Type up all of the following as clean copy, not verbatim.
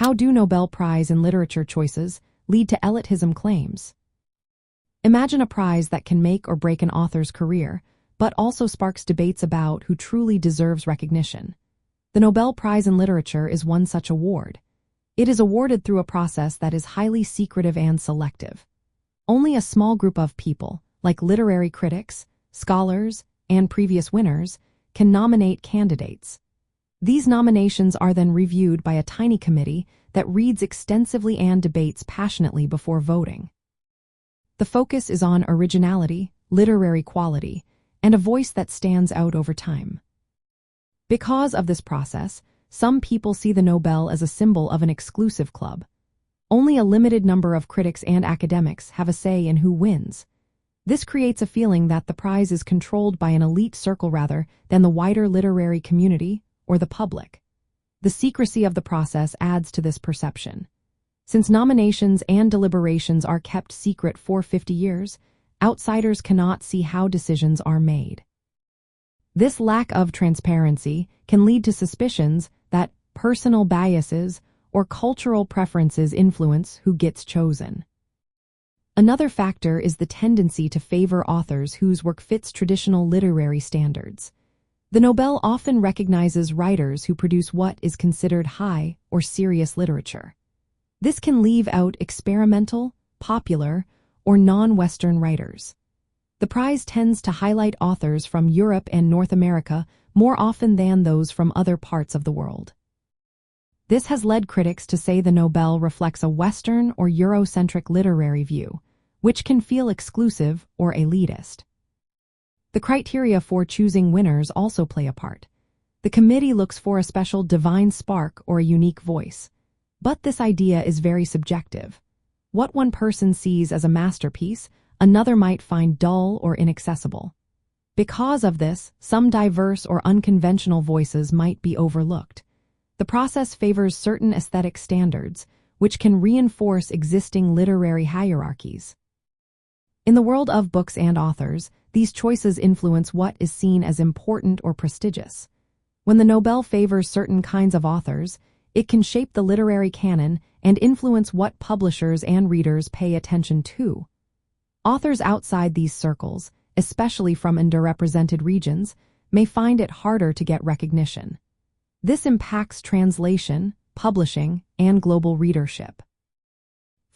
How do Nobel Prize in literature choices lead to elitism claims? Imagine a prize that can make or break an author's career, but also sparks debates about who truly deserves recognition. The Nobel Prize in Literature is one such award. It is awarded through a process that is highly secretive and selective. Only a small group of people, like literary critics, scholars, and previous winners, can nominate candidates. These nominations are then reviewed by a tiny committee that reads extensively and debates passionately before voting. The focus is on originality, literary quality, and a voice that stands out over time. Because of this process, some people see the Nobel as a symbol of an exclusive club. Only a limited number of critics and academics have a say in who wins. This creates a feeling that the prize is controlled by an elite circle rather than the wider literary community or the public. The secrecy of the process adds to this perception. Since nominations and deliberations are kept secret for 50 years, outsiders cannot see how decisions are made. This lack of transparency can lead to suspicions that personal biases or cultural preferences influence who gets chosen. Another factor is the tendency to favor authors whose work fits traditional literary standards. The Nobel often recognizes writers who produce what is considered high or serious literature. This can leave out experimental, popular, or non-Western writers. The prize tends to highlight authors from Europe and North America more often than those from other parts of the world. This has led critics to say the Nobel reflects a Western or Eurocentric literary view, which can feel exclusive or elitist. The criteria for choosing winners also play a part. The committee looks for a special divine spark or a unique voice. But this idea is very subjective. What one person sees as a masterpiece, another might find dull or inaccessible. Because of this, some diverse or unconventional voices might be overlooked. The process favors certain aesthetic standards, which can reinforce existing literary hierarchies. In the world of books and authors, these choices influence what is seen as important or prestigious. When the Nobel favors certain kinds of authors, it can shape the literary canon and influence what publishers and readers pay attention to. Authors outside these circles, especially from underrepresented regions, may find it harder to get recognition. This impacts translation, publishing, and global readership.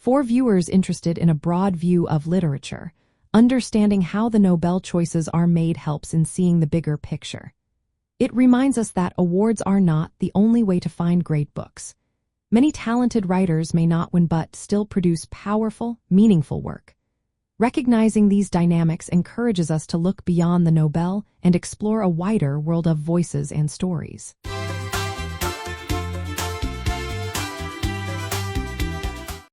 For viewers interested in a broad view of literature, understanding how the Nobel choices are made helps in seeing the bigger picture. It reminds us that awards are not the only way to find great books. Many talented writers may not win but still produce powerful, meaningful work. Recognizing these dynamics encourages us to look beyond the Nobel and explore a wider world of voices and stories.